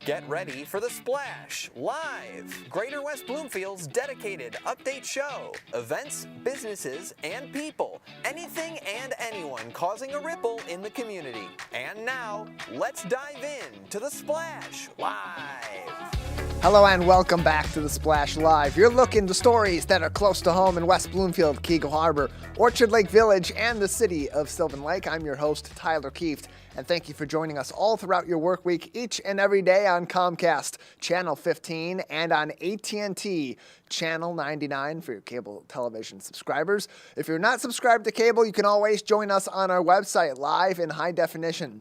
Get ready for The Splash Live, Greater West Bloomfield's dedicated update show. Events, businesses, and people. Anything and anyone causing a ripple in the community. And now, let's dive in to The Splash Live. Hello and welcome back to The Splash Live. You're looking to stories that are close to home in West Bloomfield, Keego Harbor, Orchard Lake Village, and the city of Sylvan Lake. I'm your host, Tyler Kieft, and thank you for joining us all throughout your work week, each and every day on Comcast Channel 15 and on AT&T Channel 99 for your cable television subscribers. If you're not subscribed to cable, you can always join us on our website live in high definition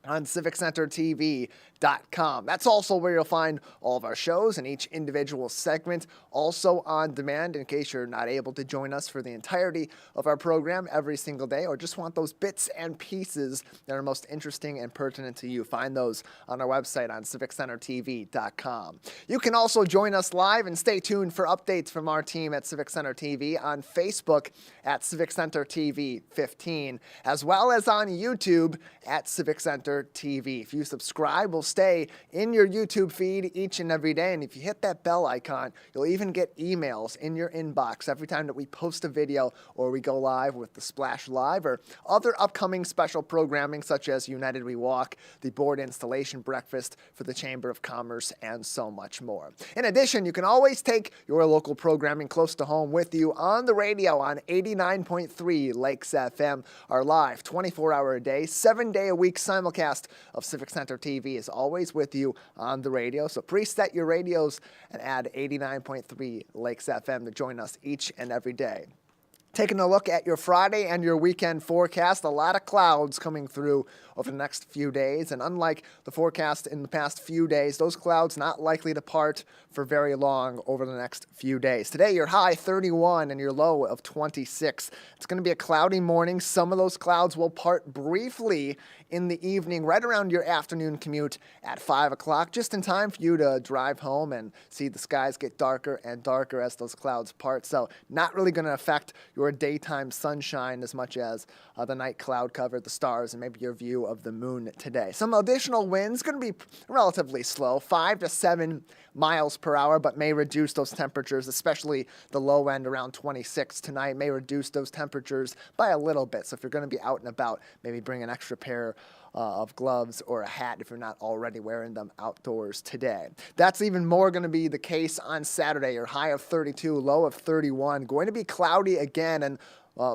on Civic Center TV.com. That's also where you'll find all of our shows and each individual segment also on demand in case you're not able to join us for the entirety of our program every single day or just want those bits and pieces that are most interesting and pertinent to you. Find those on our website on CivicCenterTV.com. You can also join us live and stay tuned for updates from our team at Civic Center TV on Facebook at Civic Center TV 15, as well as on YouTube at Civic Center TV. If you subscribe, we'll stay in your YouTube feed each and every day. And if you hit that bell icon, you'll even get emails in your inbox every time that we post a video or we go live with the Splash Live or other upcoming special programming such as United We Walk, the board installation breakfast for the Chamber of Commerce, and so much more. In addition, you can always take your local programming close to home with you on the radio on 89.3 Lakes FM. Our live 24-hour-a-day, 7-day-a-week simulcast of Civic Center TV is always with you on the radio. So preset your radios and add 89.3 Lakes FM to join us each and every day. Taking a look at your Friday and your weekend forecast, a lot of clouds coming through over the next few days. And unlike the forecast in the past few days, those clouds not likely to part for very long over the next few days. Today, your high 31 and your low of 26. It's going to be a cloudy morning. Some of those clouds will part briefly in the evening, right around your afternoon commute at 5 o'clock, just in time for you to drive home and see the skies get darker and darker as those clouds part. So not really going to affect your daytime sunshine as much as the night cloud cover, the stars, and maybe your view of the moon today. Some additional winds going to be relatively slow, 5 to 7 miles per hour, but may reduce those temperatures, especially the low end around 26 tonight, may reduce those temperatures by a little bit. So if you're going to be out and about, maybe bring an extra pair of gloves or a hat if you're not already wearing them outdoors today. That's even more going to be the case on Saturday. Your high of 32, low of 31. Going to be cloudy again, and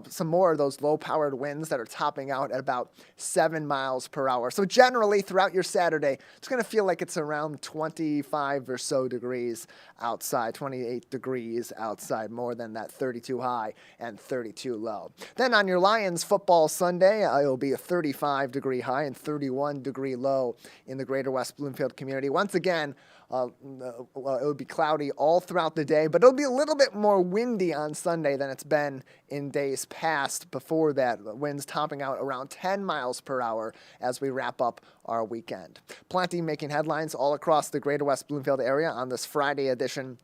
some more of those low-powered winds that are topping out at about 7 miles per hour. So generally, throughout your Saturday, it's going to feel like it's around 25 or so degrees outside, 28 degrees outside, more than that 32 high and 32 low. Then on your Lions football Sunday, it'll be a 35-degree high and 31-degree low in the Greater West Bloomfield community. Once again, it will be cloudy all throughout the day, but it'll be a little bit more windy on Sunday than it's been in days past before that. Winds topping out around 10 miles per hour as we wrap up our weekend. Plenty making headlines all across the Greater West Bloomfield area on this Friday edition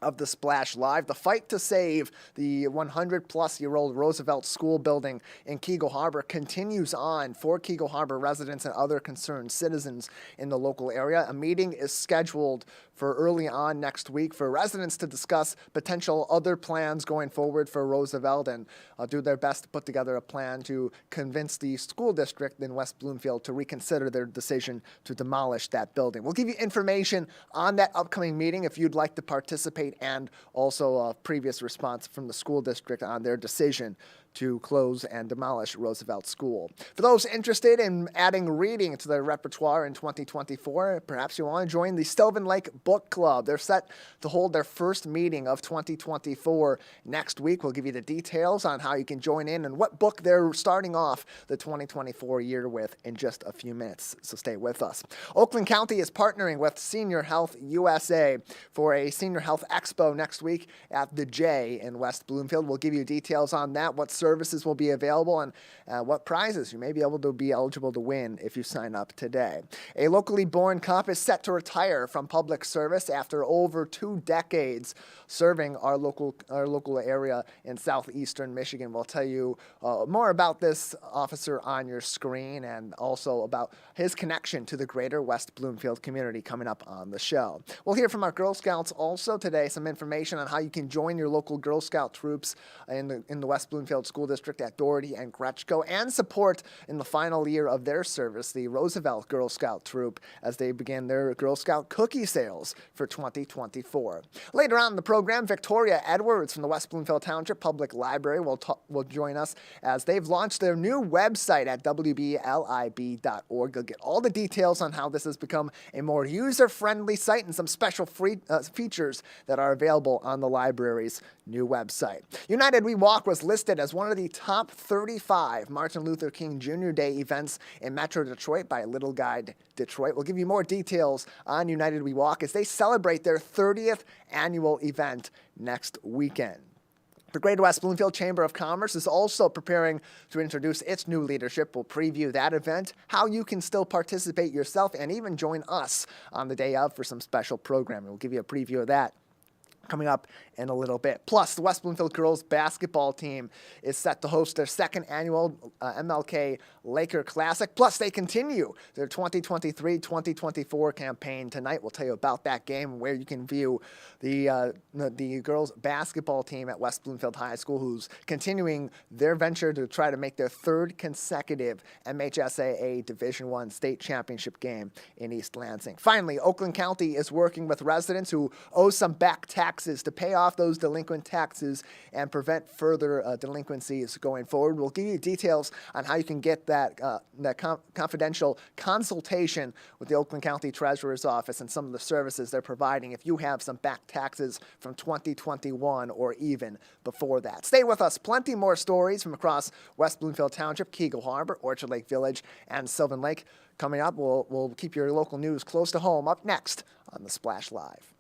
of the Splash Live. The fight to save the 100-plus-year-old Roosevelt School building in Keego Harbor continues on for Keego Harbor residents and other concerned citizens in the local area. A meeting is scheduled for early on next week for residents to discuss potential other plans going forward for Roosevelt and do their best to put together a plan to convince the school district in West Bloomfield to reconsider their decision to demolish that building. We'll give you information on that upcoming meeting if you'd like to participate, and also a previous response from the school district on their decision to close and demolish Roosevelt School. For those interested in adding reading to their repertoire in 2024, perhaps you want to join the Sylvan Lake Book Club. They're set to hold their first meeting of 2024 next week. We'll give you the details on how you can join in and what book they're starting off the 2024 year with in just a few minutes, so stay with us. Oakland County is partnering with Senior Health USA for a Senior Health Expo next week at the J in West Bloomfield. We'll give you details on that, what's services will be available and what prizes you may be eligible to win if you sign up today. A locally born cop is set to retire from public service after over 2 decades serving our local area in southeastern Michigan. We'll tell you more about this officer on your screen and also about his connection to the greater West Bloomfield community coming up on the show. We'll hear from our Girl Scouts also today, some information on how you can join your local Girl Scout troops in the West Bloomfield School District at Doherty and Gretschko, and support in the final year of their service the Roosevelt Girl Scout troop as they begin their Girl Scout cookie sales for 2024. Later on in the program, Victoria Edwards from the West Bloomfield Township Public Library will join us as they've launched their new website at wblib.org. You'll get all the details on how this has become a more user-friendly site and some special free features that are available on the library's new website. United We Walk was listed as one of the top 35 Martin Luther King Jr. Day events in Metro Detroit by Little Guide Detroit. We'll give you more details on United We Walk as they celebrate their 30th annual event next weekend. The Greater West Bloomfield Chamber of Commerce is also preparing to introduce its new leadership. We'll preview that event, how you can still participate yourself, and even join us on the day of for some special programming. We'll give you a preview of that coming up in a little bit. Plus, the West Bloomfield girls basketball team is set to host their second annual MLK Laker Classic. Plus, they continue their 2023-2024 campaign tonight. We'll tell you about that game and where you can view the girls basketball team at West Bloomfield High School, who's continuing their venture to try to make their third consecutive MHSAA Division I state championship game in East Lansing. Finally, Oakland County is working with residents who owe some back taxes to pay off those delinquent taxes and prevent further delinquencies going forward. We'll give you details on how you can get that confidential consultation with the Oakland County Treasurer's Office and some of the services they're providing if you have some back taxes from 2021 or even before that. Stay with us. Plenty more stories from across West Bloomfield Township, Keego Harbor, Orchard Lake Village, and Sylvan Lake. Coming up, we'll keep your local news close to home up next on The Splash Live.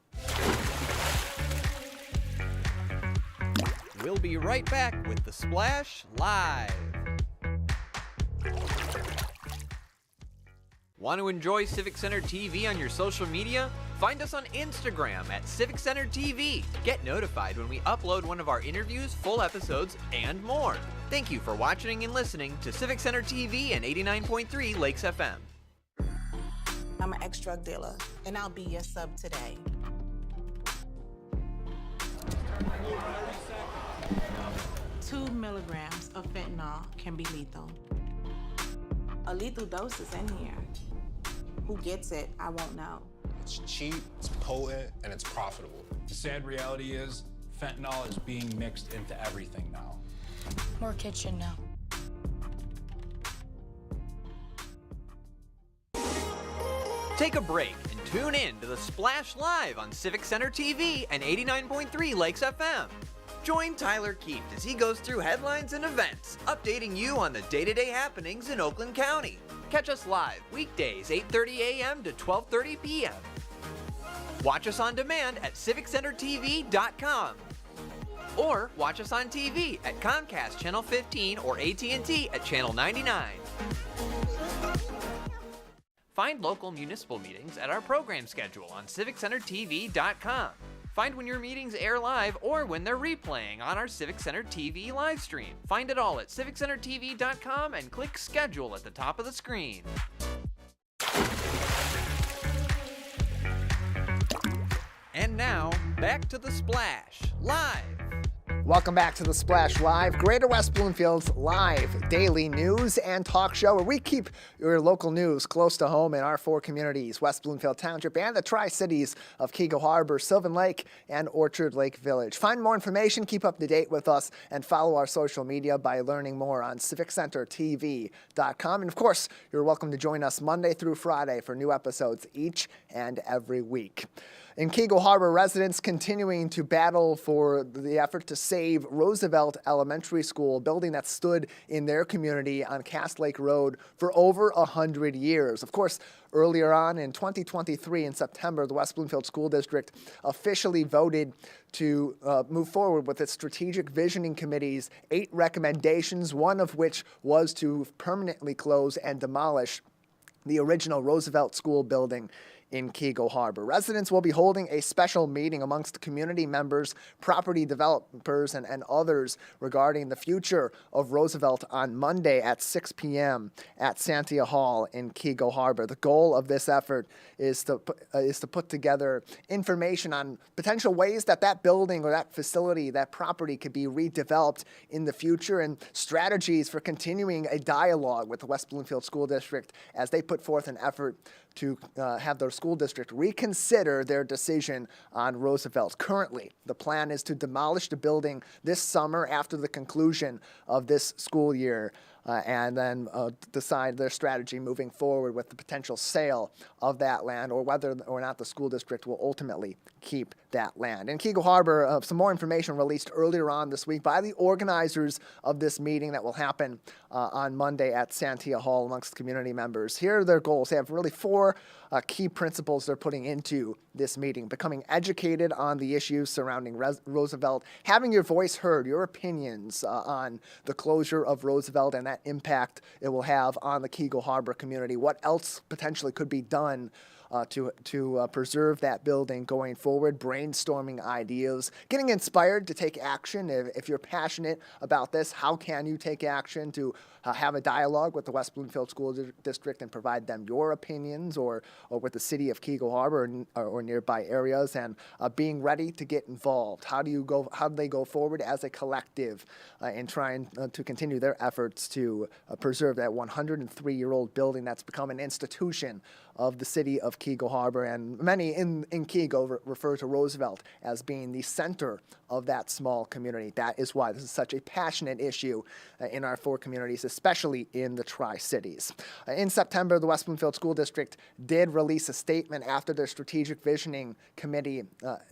We'll be right back with The Splash Live. Want to enjoy Civic Center TV on your social media? Find us on Instagram at Civic Center TV. Get notified when we upload one of our interviews, full episodes, and more. Thank you for watching and listening to Civic Center TV and 89.3 Lakes FM. I'm an ex-drug dealer, and I'll be your sub today. Two milligrams of fentanyl can be lethal. A lethal dose is in here. Who gets it, I won't know. It's cheap, it's potent, and it's profitable. The sad reality is fentanyl is being mixed into everything now. More kids should know. Take a break and tune in to The Splash Live on Civic Center TV and 89.3 Lakes FM. Join Tyler Kieft as he goes through headlines and events, updating you on the day-to-day happenings in Oakland County. Catch us live weekdays 8:30 a.m. to 12:30 p.m. Watch us on demand at civiccentertv.com. Or watch us on TV at Comcast Channel 15 or AT&T at Channel 99. Find local municipal meetings at our program schedule on civiccentertv.com. Find when your meetings air live or when they're replaying on our Civic Center TV live stream. Find it all at civiccentertv.com and click schedule at the top of the screen. And now, back to The Splash Live. Welcome back to The Splash Live, Greater West Bloomfield's live daily news and talk show where we keep your local news close to home in our 4 communities, West Bloomfield Township and the Tri-Cities of Keego Harbor, Sylvan Lake, and Orchard Lake Village. Find more information, keep up to date with us, and follow our social media by learning more on civiccentertv.com. And of course, you're welcome to join us Monday through Friday for new episodes each and every week. In Keego Harbor, residents continuing to battle for the effort to save Roosevelt Elementary School, a building that stood in their community on Cass Lake Road for over 100 years. Of course, earlier on in 2023, in September, the West Bloomfield School District officially voted to move forward with its Strategic Visioning Committee's 8 recommendations, one of which was to permanently close and demolish the original Roosevelt School building in Keego Harbor. Residents will be holding a special meeting amongst community members, property developers, and others regarding the future of Roosevelt on Monday at 6 p.m. at Santia Hall in Keego Harbor. The goal of this effort is to put together information on potential ways that building or that facility, that property could be redeveloped in the future, and strategies for continuing a dialogue with the West Bloomfield School District as they put forth an effort to have their school district reconsider their decision on Roosevelt. Currently, the plan is to demolish the building this summer after the conclusion of this school year, and then decide their strategy moving forward with the potential sale of that land, or whether or not the school district will ultimately keep that land. In Keego Harbor, some more information released earlier on this week by the organizers of this meeting that will happen on Monday at Santia Hall amongst community members. Here are their goals. They have really 4 key principles they're putting into this meeting: becoming educated on the issues surrounding Roosevelt, having your voice heard, your opinions on the closure of Roosevelt and that impact it will have on the Keego Harbor community, what else potentially could be done to preserve that building going forward, brainstorming ideas, getting inspired to take action. If you're passionate about this, how can you take action to have a dialogue with the West Bloomfield School District and provide them your opinions, or with the city of Keego Harbor or nearby areas, and being ready to get involved. How do they go forward as a collective in trying to continue their efforts to preserve that 103-year-old building that's become an institution of the city of Keego Harbor, and many in Keego refer to Roosevelt as being the center of that small community. That is why this is such a passionate issue in our 4 communities, especially in the Tri-Cities. In September, the West Bloomfield School District did release a statement after their Strategic Visioning Committee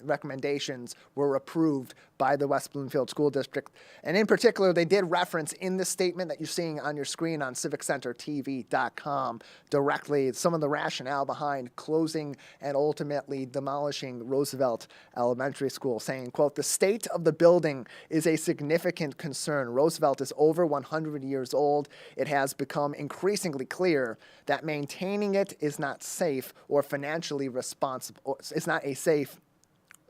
recommendations were approved by the West Bloomfield School District. And in particular, they did reference in the statement that you're seeing on your screen on CivicCenterTV.com directly some of the rationale behind closing and ultimately demolishing Roosevelt Elementary School, saying, quote, "The state of the building is a significant concern. Roosevelt is over 100 years old. It has become increasingly clear that maintaining it is not safe or financially responsible. It's not a safe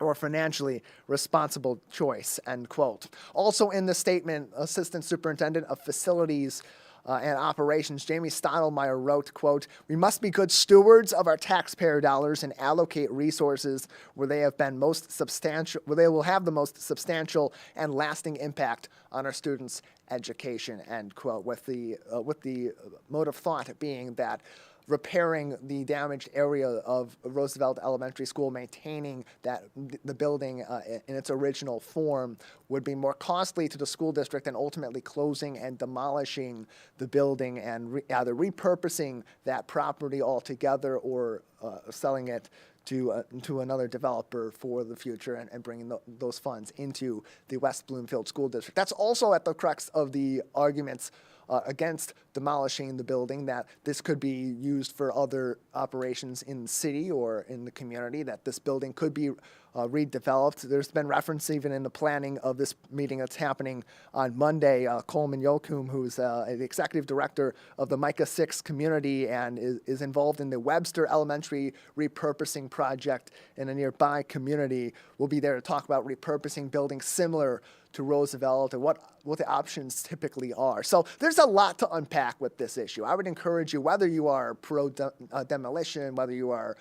or financially responsible choice," end quote. Also in the statement, Assistant Superintendent of Facilities and Operations Jamie Stottlemyre wrote, quote, "We must be good stewards of our taxpayer dollars and allocate resources where they have been most substantial, where they will have the most substantial and lasting impact on our students' education," end quote. With the mode of thought being that repairing the damaged area of Roosevelt Elementary School, maintaining the building in its original form, would be more costly to the school district than ultimately closing and demolishing the building and either repurposing that property altogether or selling it to another developer for the future and bringing those funds into the West Bloomfield School District. That's also at the crux of the arguments against demolishing the building, that this could be used for other operations in the city or in the community, that this building could be redeveloped. There's been reference even in the planning of this meeting that's happening on Monday. Coleman Yokum, who's the executive director of the Micah 6 community and is involved in the Webster Elementary repurposing project in a nearby community, will be there to talk about repurposing buildings similar to Roosevelt and what the options typically are. So there's a lot to unpack with this issue. I would encourage you, whether you are pro demolition, whether you are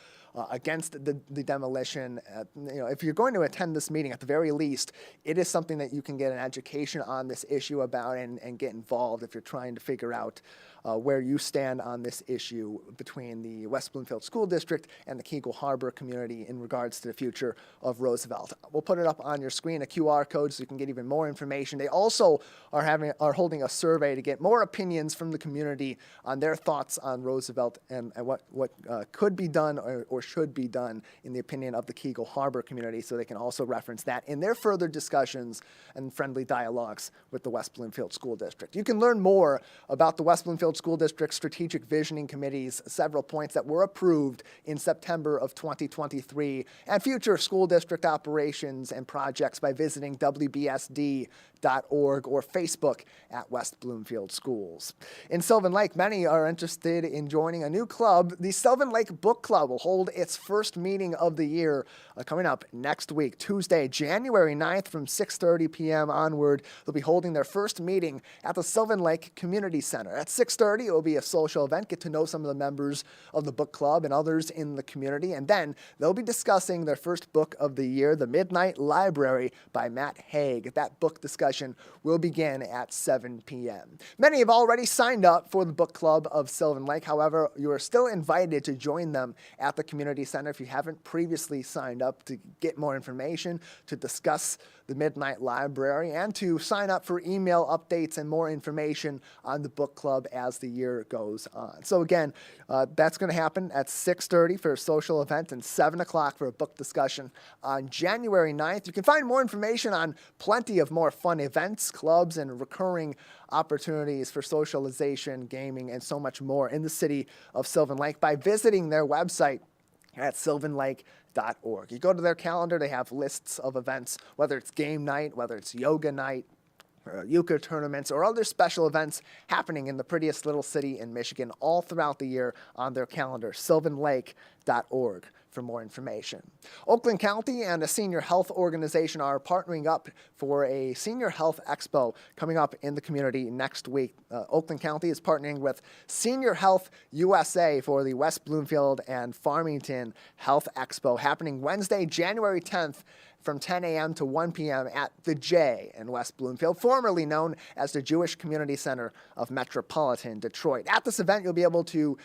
against the demolition, if you're going to attend this meeting, at the very least, it is something that you can get an education on this issue about and get involved if you're trying to figure out where you stand on this issue between the West Bloomfield School District and the Keego Harbor community in regards to the future of Roosevelt. We'll put it up on your screen, a QR code, so you can get even more information. They also are holding a survey to get more opinions from the community on their thoughts on Roosevelt and what could be done or should be done in the opinion of the Keego Harbor community, so they can also reference that in their further discussions and friendly dialogues with the West Bloomfield School District. You can learn more about the West Bloomfield School District Strategic Visioning Committee's several points that were approved in September of 2023 and future school district operations and projects by visiting WBSD.org or Facebook at West Bloomfield Schools. In Sylvan Lake, many are interested in joining a new club. The Sylvan Lake Book Club will hold its first meeting of the year coming up next week, Tuesday, January 9th from 6:30 p.m. onward. They'll be holding their first meeting at the Sylvan Lake Community Center. At 6:30, it will be a social event, get to know some of the members of the book club and others in the community, and then they'll be discussing their first book of the year, The Midnight Library by Matt Haig. That book discussion will begin at 7 p.m. Many have already signed up for the book club of Sylvan Lake. However, you are still invited to join them at the community center if you haven't previously signed up to get more information, to discuss the Midnight Library, and to sign up for email updates and more information on the book club as the year goes on. So again, that's going to happen at 6:30 for a social event and 7 o'clock for a book discussion on January 9th. You can find more information on plenty of more fun events, clubs, and recurring opportunities for socialization, gaming, and so much more in the city of Sylvan Lake by visiting their website at sylvanlake.org. You go to their calendar, they have lists of events, whether it's game night, whether it's yoga night, euchre tournaments, or other special events happening in the prettiest little city in Michigan all throughout the year on their calendar, sylvanlake.org. For more information. Oakland County and a senior health organization are partnering up for a senior health expo coming up in the community next week. Oakland County is partnering with Senior Health USA for the West Bloomfield and Farmington Health Expo happening Wednesday, January 10th from 10 a.m. to 1 p.m. at The J in West Bloomfield, formerly known as the Jewish Community Center of Metropolitan Detroit. At this event, you'll be able to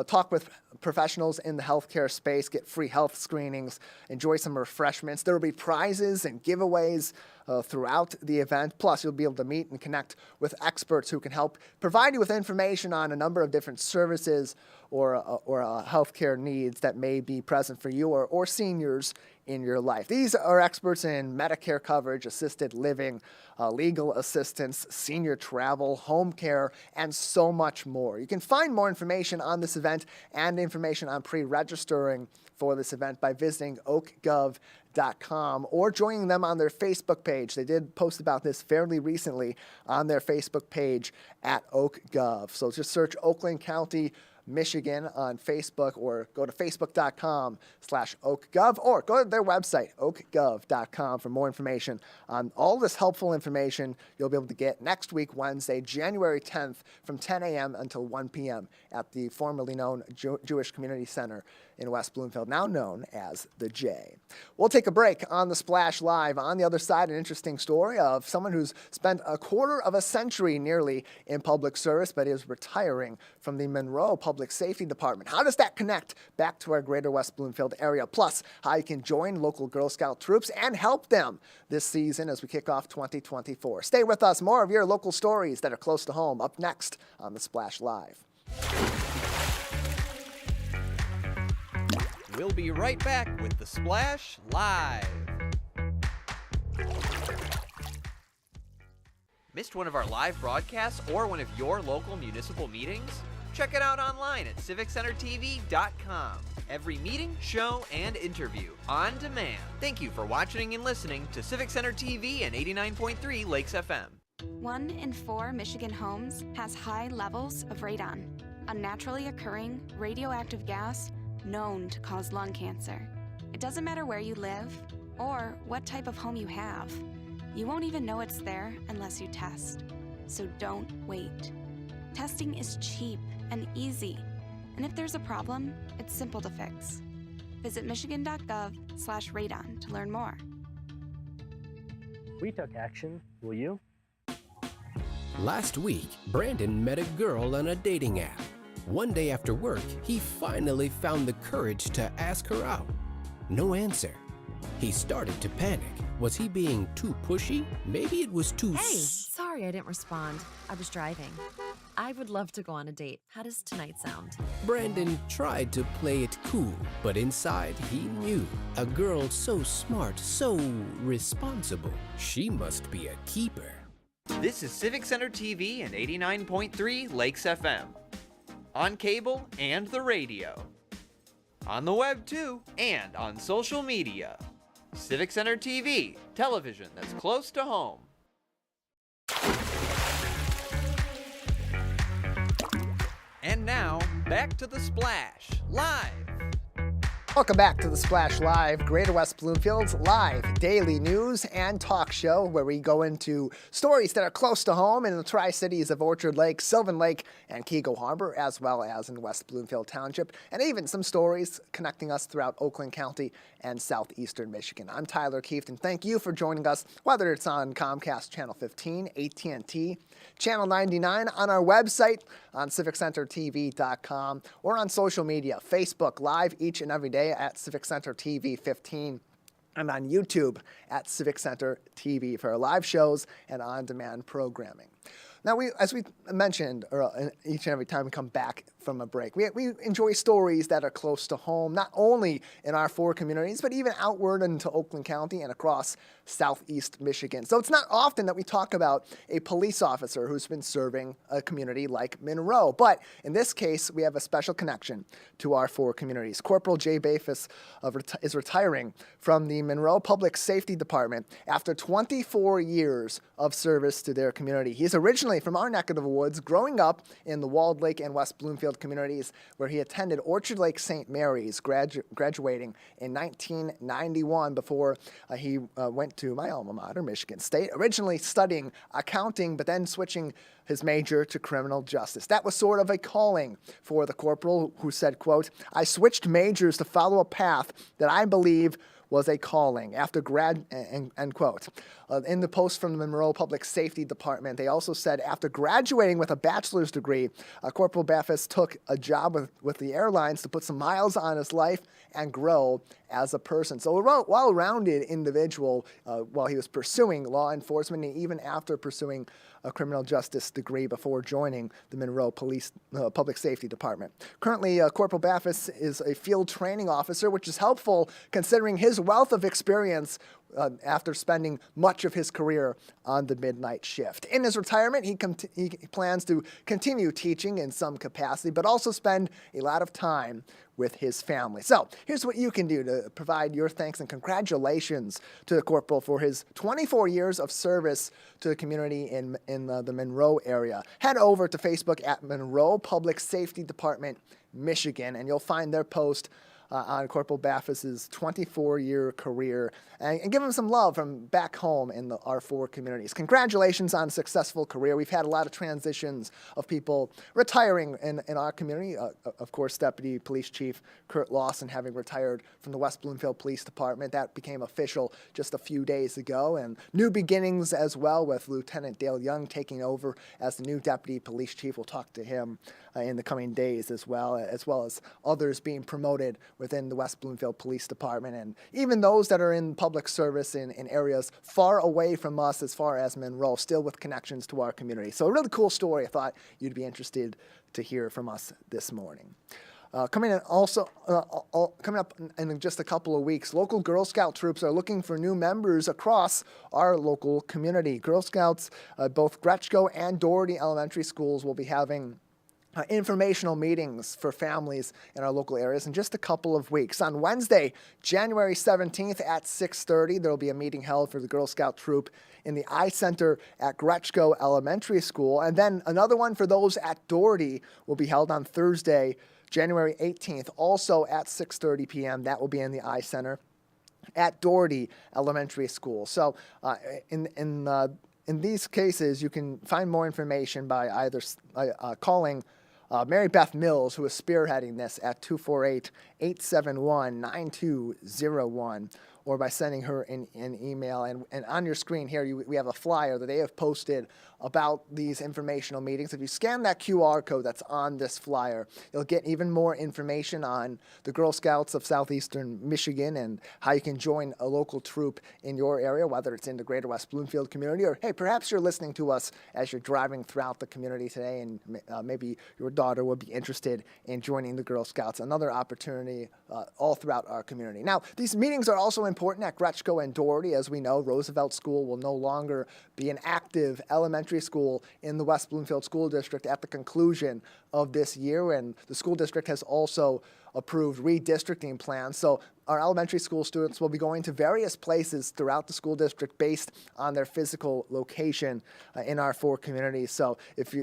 talk with professionals in the healthcare space, get free health screenings, enjoy some refreshments. There will be prizes and giveaways throughout the event. Plus, you'll be able to meet and connect with experts who can help provide you with information on a number of different services or healthcare needs that may be present for you or seniors in your life. These are experts in Medicare coverage, assisted living, legal assistance, senior travel, home care, and so much more. You can find more information on this event and information on pre-registering for this event by visiting oakgov.com or joining them on their Facebook page. They did post about this fairly recently on their Facebook page at oakgov. So just search Oakland County, Michigan on Facebook, or go to facebook.com/oakgov, or go to their website, oakgov.com, for more information on all this helpful information you'll be able to get next week, Wednesday, January 10th from 10 a.m. until 1 p.m. at the formerly known Jewish Community Center in West Bloomfield, now known as The J. We'll take a break on the Splash Live. On the other side, an interesting story of someone who's spent a quarter of a century nearly in public service, but is retiring from the Monroe Public Safety Department. How does that connect back to our greater West Bloomfield area? Plus, how you can join local Girl Scout troops and help them this season as we kick off 2024. Stay with us. More of your local stories that are close to home up next on the Splash Live. We'll be right back with the Splash Live. Missed one of our live broadcasts or one of your local municipal meetings? Check it out online at CivicCenterTV.com. Every meeting, show, and interview on demand. Thank you for watching and listening to Civic Center TV and 89.3 Lakes FM. 1 in 4 Michigan homes has high levels of radon, a naturally occurring radioactive gas known to cause lung cancer. It doesn't matter where you live or what type of home you have. You won't even know it's there unless you test. So don't wait. Testing is cheap and easy, and if there's a problem, it's simple to fix. Visit michigan.gov/radon to learn more. We took action. Will you? Last week, Brandon met a girl on a dating app. One day after work, he finally found the courage to ask her out. No answer. He started to panic. Was he being too pushy? Maybe it was too... Hey, sorry I didn't respond. I was driving. I would love to go on a date. How does tonight sound? Brandon tried to play it cool, but inside he knew a girl so smart, so responsible, she must be a keeper. This is Civic Center TV and 89.3 Lakes FM. On cable and the radio. On the web too, and on social media. Civic Center TV, television that's close to home. And now, back to the Splash, live. Welcome back to the Splash Live, Greater West Bloomfield's live daily news and talk show where we go into stories that are close to home in the Tri-Cities of Orchard Lake, Sylvan Lake, and Keego Harbor, as well as in West Bloomfield Township, and even some stories connecting us throughout Oakland County and southeastern Michigan. I'm Tyler Kieft, and thank you for joining us, whether it's on Comcast Channel 15, AT&T, Channel 99, on our website, on CivicCenterTV.com, or on social media, Facebook Live each and every day at Civic Center TV 15, and on YouTube at Civic Center TV for our live shows and on-demand programming. Now, as we mentioned each and every time we come back from a break, we enjoy stories that are close to home, not only in our four communities, but even outward into Oakland County and across southeast Michigan. So it's not often that we talk about a police officer who's been serving a community like Monroe. But in this case, we have a special connection to our four communities. Corporal Jay Bafis is retiring from the Monroe Public Safety Department after 24 years of service to their community. He's originally from our neck of the woods, growing up in the Walled Lake and West Bloomfield communities, where he attended Orchard Lake St. Mary's, graduating in 1991 before he went to my alma mater, Michigan State, originally studying accounting, but then switching his major to criminal justice. That was sort of a calling for the corporal, who said, quote, "I switched majors to follow a path that I believe was a calling," after end quote. In the post from the Monroe Public Safety Department, they also said after graduating with a bachelor's degree, Corporal Bafis took a job with the airlines to put some miles on his life and grow as a person. So a well-rounded individual while he was pursuing law enforcement, and even after pursuing a criminal justice degree before joining the Monroe Public Safety Department. Currently, Corporal Bafis is a field training officer, which is helpful considering his wealth of experience after spending much of his career on the midnight shift. In his retirement, he plans to continue teaching in some capacity, but also spend a lot of time with his family. So here's what you can do to provide your thanks and congratulations to the corporal for his 24 years of service to the community in the Monroe area. Head over to Facebook at Monroe Public Safety Department, Michigan, and you'll find their post on Corporal Bafis' 24-year career, and give him some love from back home in our four communities. Congratulations on a successful career. We've had a lot of transitions of people retiring in our community. Of course, Deputy Police Chief Kurt Lawson having retired from the West Bloomfield Police Department. That became official just a few days ago, and new beginnings as well with Lieutenant Dale Young taking over as the new Deputy Police Chief. We'll talk to him in the coming days as well as others being promoted within the West Bloomfield Police Department, and even those that are in public service in areas far away from us as far as Monroe, still with connections to our community. So a really cool story I thought you'd be interested to hear from us this morning. Coming up in just a couple of weeks, local Girl Scout troops are looking for new members across our local community. Girl Scouts, both Gretschko and Doherty Elementary Schools, will be having informational meetings for families in our local areas in just a couple of weeks. On Wednesday, January 17th at 6:30, there will be a meeting held for the Girl Scout troop in the I Center at Gretschko Elementary School. And then another one for those at Doherty will be held on Thursday, January 18th, also at 6:30 p.m. That will be in the I Center at Doherty Elementary School. So in these cases, you can find more information by either calling Mary Beth Mills, who is spearheading this, at 248-871-9201, or by sending her an email. And on your screen here, we have a flyer that they have posted about these informational meetings. If you scan that QR code that's on this flyer, you'll get even more information on the Girl Scouts of Southeastern Michigan and how you can join a local troop in your area, whether it's in the greater West Bloomfield community, or hey, perhaps you're listening to us as you're driving throughout the community today, and maybe your daughter would be interested in joining the Girl Scouts. Another opportunity all throughout our community. Now, these meetings are also important at Gretschko and Doherty. As we know, Roosevelt School will no longer be an active elementary school in the West Bloomfield School District at the conclusion of this year, and the school district has also approved redistricting plans. So our elementary school students will be going to various places throughout the school district based on their physical location in our 4 communities. So if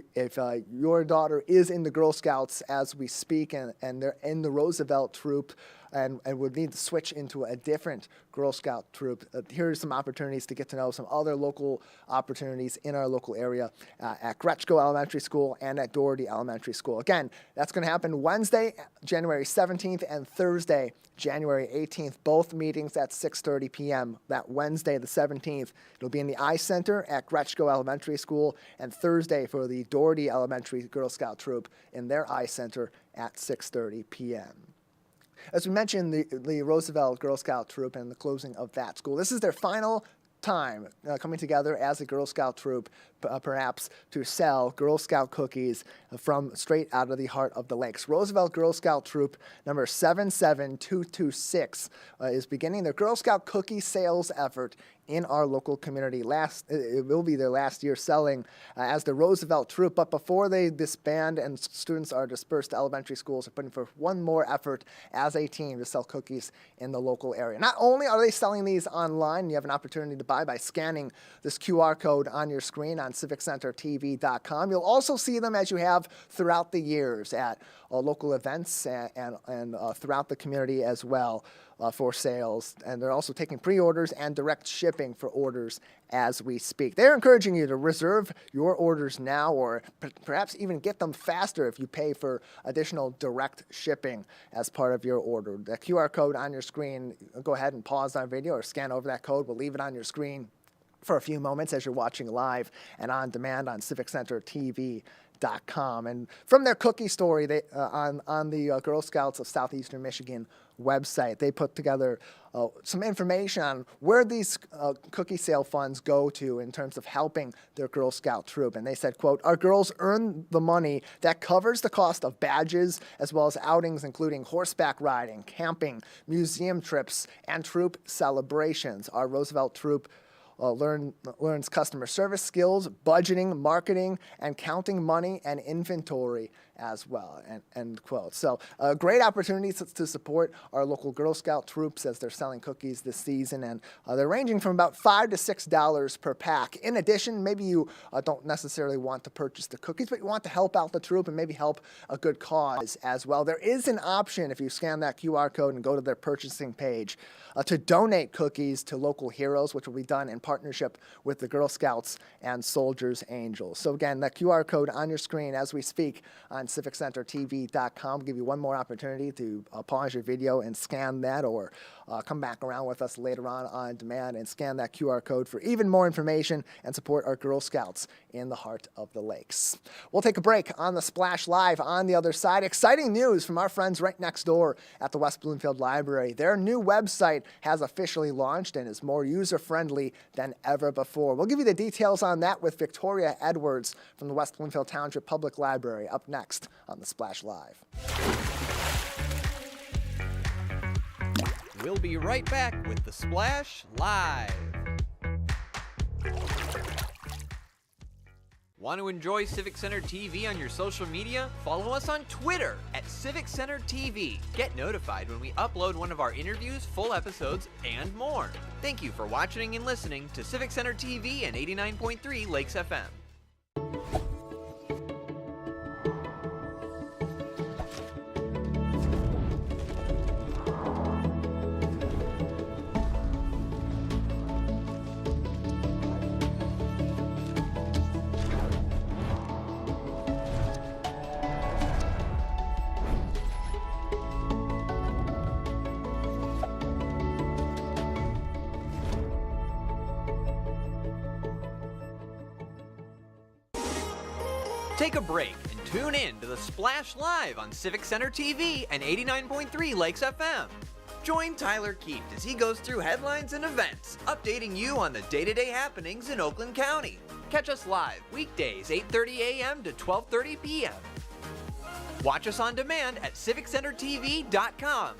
your daughter is in the Girl Scouts as we speak and they're in the Roosevelt troop and would need to switch into a different Girl Scout troop, here are some opportunities to get to know some other local opportunities in our local area at Gretschko Elementary School and at Doherty Elementary School. Again, that's going to happen Wednesday, January 17th, and Thursday, January 18th, both meetings at 6:30 p.m. That Wednesday, the 17th, it'll be in the I Center at Gretschko Elementary School, and Thursday for the Doherty Elementary Girl Scout troop in their I Center at 6:30 p.m. As we mentioned, the Roosevelt Girl Scout troop and the closing of that school, this is their final time coming together as a Girl Scout troop, perhaps to sell Girl Scout cookies from straight out of the heart of the lakes. Roosevelt Girl Scout troop number 77226 is beginning their Girl Scout cookie sales effort in our local community. It will be their last year selling as the Roosevelt troop, but before they disband and students are dispersed to elementary schools, they're putting forth one more effort as a team to sell cookies in the local area. Not only are they selling these online, you have an opportunity to buy by scanning this QR code on your screen on CivicCenterTV.com. You'll also see them as you have throughout the years at local events and throughout the community as well for sales. And they're also taking pre-orders and direct shipping for orders as we speak. They're encouraging you to reserve your orders now, or perhaps even get them faster if you pay for additional direct shipping as part of your order. The QR code on your screen, go ahead and pause our video or scan over that code. We'll leave it on your screen for a few moments as you're watching live and on demand on CivicCenterTV.com. And from their cookie story on the Girl Scouts of Southeastern Michigan website, they put together some information on where these cookie sale funds go to in terms of helping their Girl Scout troop. And they said, quote, "Our girls earn the money that covers the cost of badges as well as outings including horseback riding, camping, museum trips, and troop celebrations. Our Roosevelt troop learns customer service skills, budgeting, marketing, and counting money and inventory as well," end quote. So great opportunities to support our local Girl Scout troops as they're selling cookies this season, and they're ranging from about $5 to $6 per pack. In addition, maybe you don't necessarily want to purchase the cookies, but you want to help out the troop and maybe help a good cause as well. There is an option if you scan that QR code and go to their purchasing page to donate cookies to local heroes, which will be done in partnership with the Girl Scouts and Soldiers Angels. So again, that QR code on your screen as we speak on CivicCenterTV.com. We'll give you one more opportunity to pause your video and scan that, or come back around with us later on demand and scan that QR code for even more information and support our Girl Scouts in the heart of the lakes. We'll take a break on the Splash Live. On the other side, exciting news from our friends right next door at the West Bloomfield Library. Their new website has officially launched and is more user-friendly than ever before. We'll give you the details on that with Victoria Edwards from the West Bloomfield Township Public Library up next on the Splash Live. We'll be right back with the Splash Live. Want to enjoy Civic Center TV on your social media? Follow us on Twitter at Civic Center TV. Get notified when we upload one of our interviews, full episodes, and more. Thank you for watching and listening to Civic Center TV and 89.3 Lakes FM. Take a break and tune in to the Splash Live on Civic Center TV and 89.3 Lakes FM. Join Tyler Kieft as he goes through headlines and events, updating you on the day-to-day happenings in Oakland County. Catch us live weekdays 8:30 a.m. to 12:30 p.m. Watch us on demand at civiccentertv.com.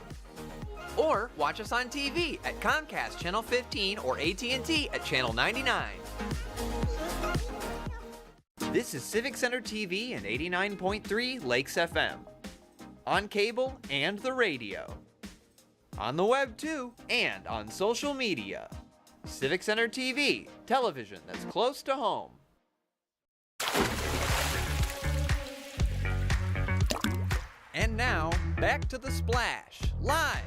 Or watch us on TV at Comcast Channel 15 or AT&T at Channel 99. This is Civic Center TV and 89.3 Lakes FM. On cable and the radio. On the web too, and on social media. Civic Center TV, television that's close to home. And now, back to the Splash, live.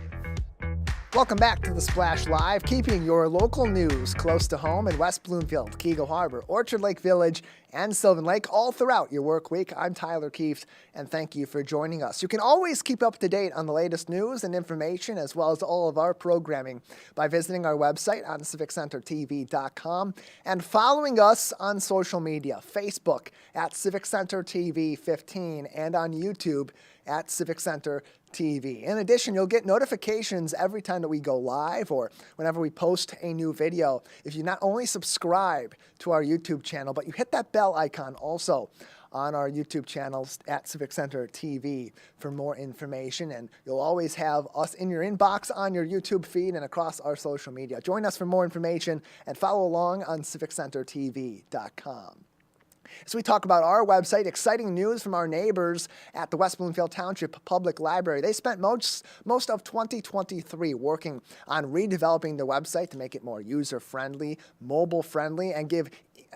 Welcome back to the Splash Live, keeping your local news close to home in West Bloomfield, Keego Harbor, Orchard Lake Village, and Sylvan Lake all throughout your work week. I'm Tyler Kieft, and thank you for joining us. You can always keep up to date on the latest news and information, as well as all of our programming, by visiting our website on civiccentertv.com and following us on social media, Facebook at Civic Center TV 15 and on YouTube at Civic Center TV. In addition, you'll get notifications every time that we go live or whenever we post a new video. If you not only subscribe to our YouTube channel, but you hit that bell icon also on our YouTube channels at Civic Center TV for more information. And you'll always have us in your inbox on your YouTube feed and across our social media. Join us for more information and follow along on civiccentertv.com. As we talk about our website, exciting news from our neighbors at the West Bloomfield Township Public Library. They spent most of 2023 working on redeveloping the website to make it more user-friendly, mobile-friendly, and give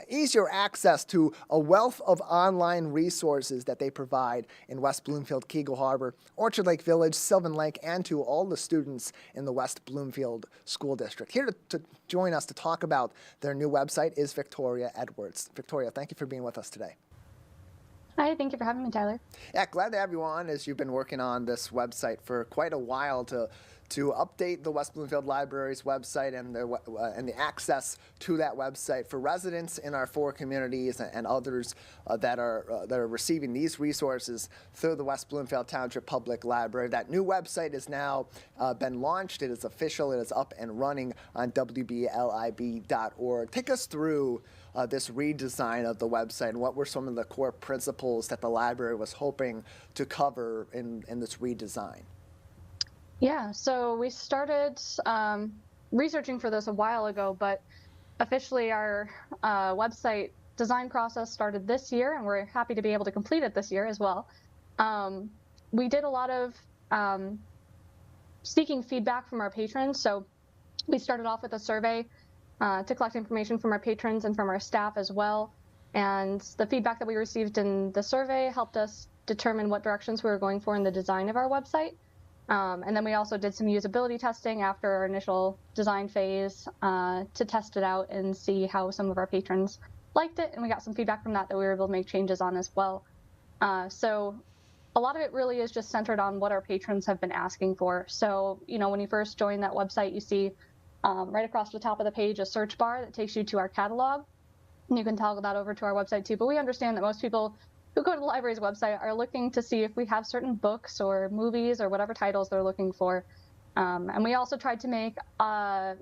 easier access to a wealth of online resources that they provide in West Bloomfield, Keego Harbor, Orchard Lake Village, Sylvan Lake, and to all the students in the West Bloomfield School District. Here to join us to talk about their new website is Victoria Edwards. Victoria, thank you for being with us today. Hi, thank you for having me, Tyler. Yeah, glad to have you on, as you've been working on this website for quite a while to update the West Bloomfield Library's website and the access to that website for residents in our four communities and others that are receiving these resources through the West Bloomfield Township Public Library. That new website has now been launched. It is official. It is up and running on wblib.org. Take us through this redesign of the website and what were some of the core principles that the library was hoping to cover in this redesign. Yeah, so we started researching for this a while ago, but officially our website design process started this year, and we're happy to be able to complete it this year as well. We did a lot of seeking feedback from our patrons, so we started off with a survey to collect information from our patrons and from our staff as well, and the feedback that we received in the survey helped us determine what directions we were going for in the design of our website. And then we also did some usability testing after our initial design phase to test it out and see how some of our patrons liked it. And we got some feedback from that we were able to make changes on as well. So a lot of it really is just centered on what our patrons have been asking for. So, you know, when you first join that website, you see right across the top of the page a search bar that takes you to our catalog. And you can toggle that over to our website too. But we understand that most people who go to the library's website are looking to see if we have certain books or movies or whatever titles they're looking for. And we also tried to make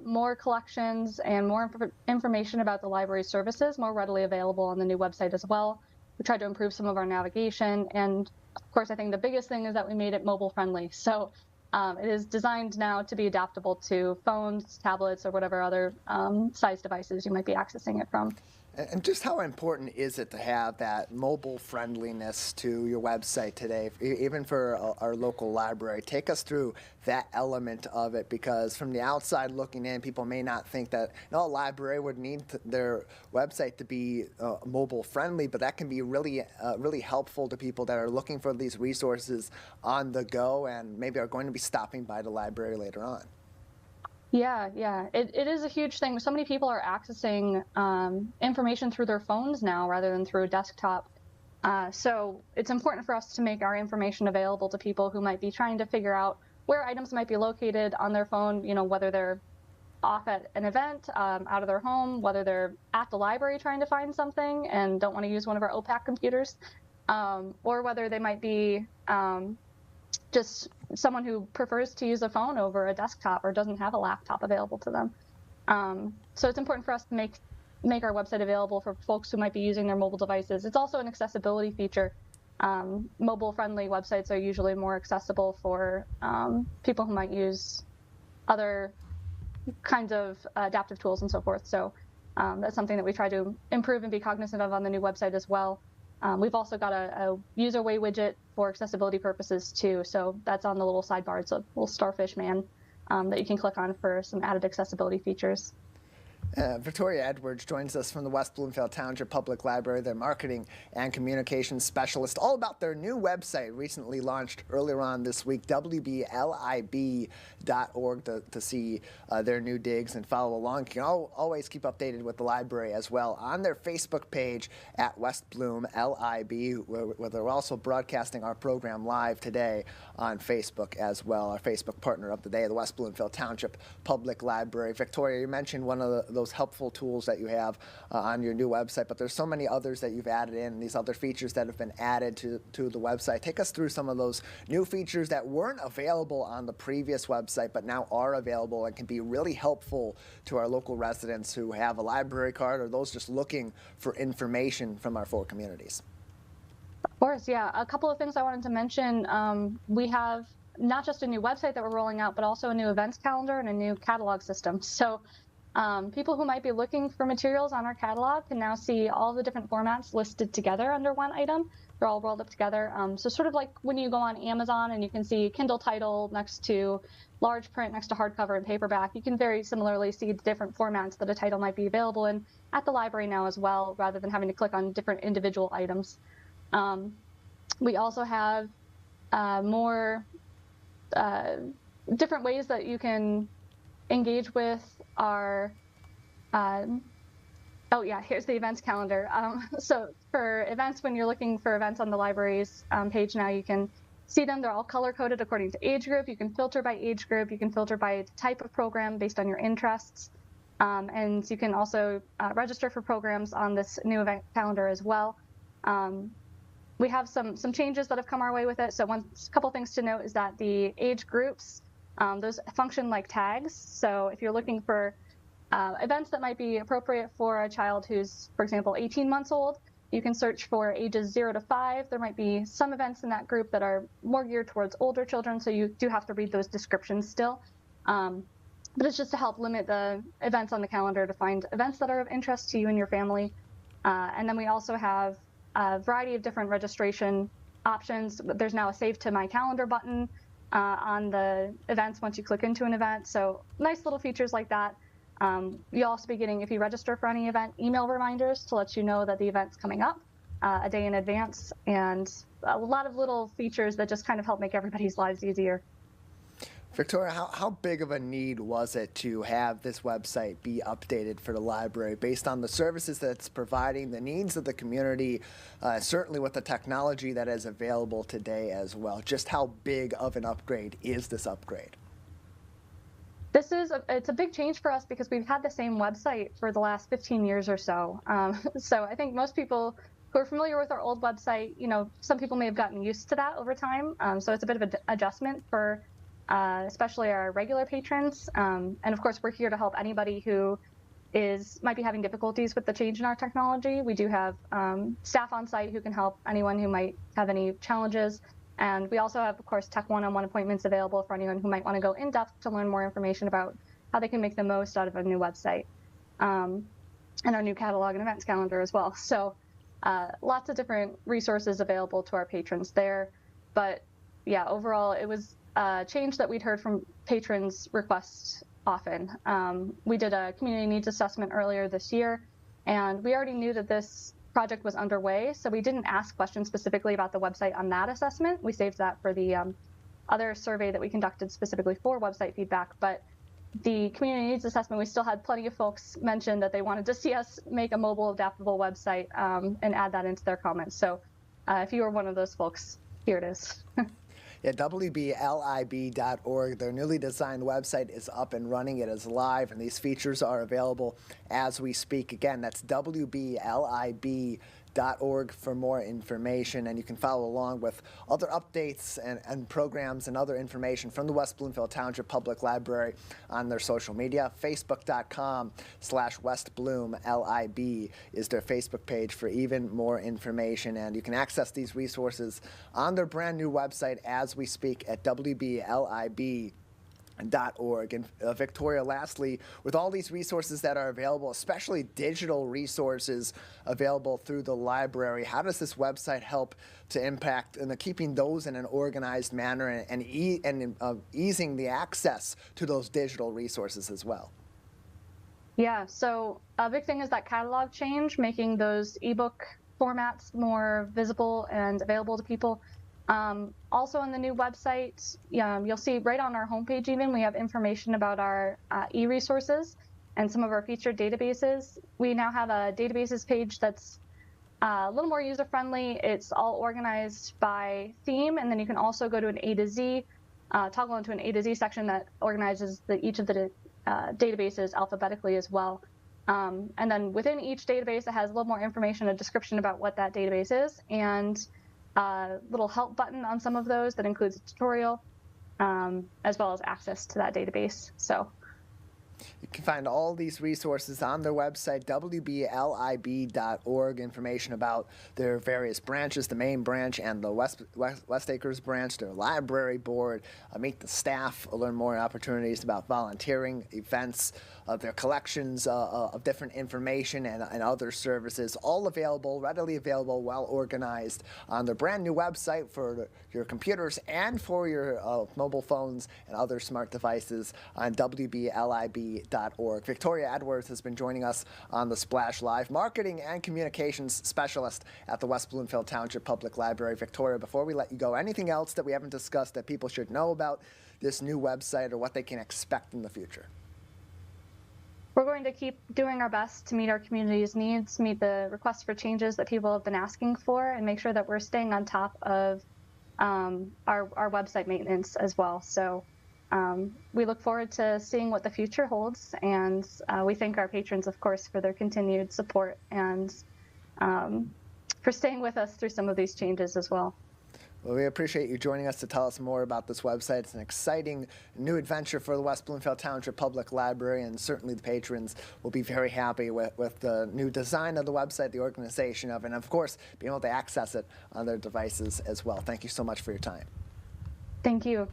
more collections and more information about the library's services more readily available on the new website as well. We tried to improve some of our navigation. And of course, I think the biggest thing is that we made it mobile friendly. So it is designed now to be adaptable to phones, tablets, or whatever other size devices you might be accessing it from. And just how important is it to have that mobile friendliness to your website today, even for our local library? Take us through that element of it, because from the outside looking in, people may not think that a library would need their website to be mobile friendly, but that can be really helpful to people that are looking for these resources on the go and maybe are going to be stopping by the library later on. Yeah, it is a huge thing. So many people are accessing information through their phones now rather than through a desktop. So it's important for us to make our information available to people who might be trying to figure out where items might be located on their phone, you know, whether they're off at an event, out of their home, whether they're at the library trying to find something and don't want to use one of our OPAC computers. or whether they might be just someone who prefers to use a phone over a desktop or doesn't have a laptop available to them. So it's important for us to make our website available for folks who might be using their mobile devices. It's also an accessibility feature. Mobile-friendly websites are usually more accessible for people who might use other kinds of adaptive tools and so forth. So that's something that we try to improve and be cognizant of on the new website as well. We've also got a user way widget for accessibility purposes too. So that's on the little sidebar. It's a little starfish man that you can click on for some added accessibility features. Victoria Edwards joins us from the West Bloomfield Township Public Library, their marketing and communications specialist, all about their new website recently launched earlier on this week, wblib.org, to see their new digs and follow along. You can always keep updated with the library as well on their Facebook page at West Bloom LIB, where they're also broadcasting our program live today on Facebook as well, our Facebook partner of the day, the West Bloomfield Township Public Library. Victoria, you mentioned one of those helpful tools that you have on your new website, but there's so many others that you've added in, these other features that have been added to the website. Take us through some of those new features that weren't available on the previous website, but now are available and can be really helpful to our local residents who have a library card or those just looking for information from our 4 communities. Of course, yeah. A couple of things I wanted to mention. We have not just a new website that we're rolling out, but also a new events calendar and a new catalog system. So people who might be looking for materials on our catalog can now see all the different formats listed together under one item. They're all rolled up together. So sort of like when you go on Amazon and you can see Kindle title next to large print next to hardcover and paperback, you can very similarly see the different formats that a title might be available in at the library now as well, rather than having to click on different individual items. We also have more different ways that you can engage with our, oh yeah, here's the events calendar. So for events, when you're looking for events on the library's page now, you can see them. They're all color-coded according to age group. You can filter by age group. You can filter by type of program based on your interests. And you can also register for programs on this new event calendar as well. We have some changes that have come our way with it. So a couple things to note is that the age groups, those function like tags. So if you're looking for events that might be appropriate for a child who's, for example, 18 months old, you can search for ages 0 to 5. There might be some events in that group that are more geared towards older children, so you do have to read those descriptions still. But it's just to help limit the events on the calendar to find events that are of interest to you and your family. And then we also have a variety of different registration options. There's now a Save to My Calendar button on the events once you click into an event. So nice little features like that. You'll also be getting, if you register for any event, email reminders to let you know that the event's coming up a day in advance, and a lot of little features that just kind of help make everybody's lives easier. Victoria, how big of a need was it to have this website be updated for the library based on the services that it's providing, the needs of the community, certainly with the technology that is available today as well? Just how big of an upgrade is this upgrade? It's a big change for us because we've had the same website for the last 15 years or so. So I think most people who are familiar with our old website, some people may have gotten used to that over time. So it's a bit of an adjustment for especially our regular patrons. And of course, we're here to help anybody who might be having difficulties with the change in our technology. We do have staff on site who can help anyone who might have any challenges. And we also have, of course, tech one-on-one appointments available for anyone who might want to go in depth to learn more information about how they can make the most out of a new website, and our new catalog and events calendar as well. So lots of different resources available to our patrons there. But yeah, overall, it was a change that we'd heard from patrons request often. We did a community needs assessment earlier this year, and we already knew that this project was underway, so we didn't ask questions specifically about the website on that assessment. We saved that for the other survey that we conducted specifically for website feedback. But the community needs assessment, we still had plenty of folks mention that they wanted to see us make a mobile adaptable website and add that into their comments. So if you were one of those folks, here it is. Yeah, wblib.org, their newly designed website is up and running. It is live, and these features are available as we speak. Again, that's wblib.org. .org for more information, and you can follow along with other updates and programs and other information from the West Bloomfield Township Public Library on their social media. Facebook.com/WestBloomLIB is their Facebook page for even more information, and you can access these resources on their brand new website as we speak at WBLIB.org. And Victoria, lastly, with all these resources that are available, especially digital resources available through the library, how does this website help to impact keeping those in an organized manner and easing the access to those digital resources as well? Yeah, so a big thing is that catalog change, making those ebook formats more visible and available to people. Also on the new website, you'll see right on our homepage even, we have information about our e-resources and some of our featured databases. We now have a databases page that's a little more user-friendly. It's all organized by theme, and then you can also go to an A to Z, toggle into an A to Z section that organizes each of the databases alphabetically as well. And then within each database, it has a little more information, a description about what that database is, and a little help button on some of those that includes a tutorial, as well as access to that database. So you can find all these resources on their website, WBLIB.org, information about their various branches, the main branch and the West Acres branch, their library board, meet the staff, learn more opportunities about volunteering, events, their collections of different information and other services, all available, readily available, well organized on their brand new website for your computers and for your mobile phones and other smart devices on WBLIB.org. Victoria Edwards has been joining us on the Splash Live, Marketing and Communications Specialist at the West Bloomfield Township Public Library. Victoria, before we let you go, anything else that we haven't discussed that people should know about this new website or what they can expect in the future? we're going to keep doing our best to meet our community's needs, meet the requests for changes that people have been asking for, and make sure that we're staying on top of our website maintenance as well. So we look forward to seeing what the future holds, and we thank our patrons, of course, for their continued support and for staying with us through some of these changes as well. Well, we appreciate you joining us to tell us more about this website. It's an exciting new adventure for the West Bloomfield Township Public Library, and certainly the patrons will be very happy with the new design of the website, the organization of it, and of course, being able to access it on their devices as well. Thank you so much for your time. Thank you.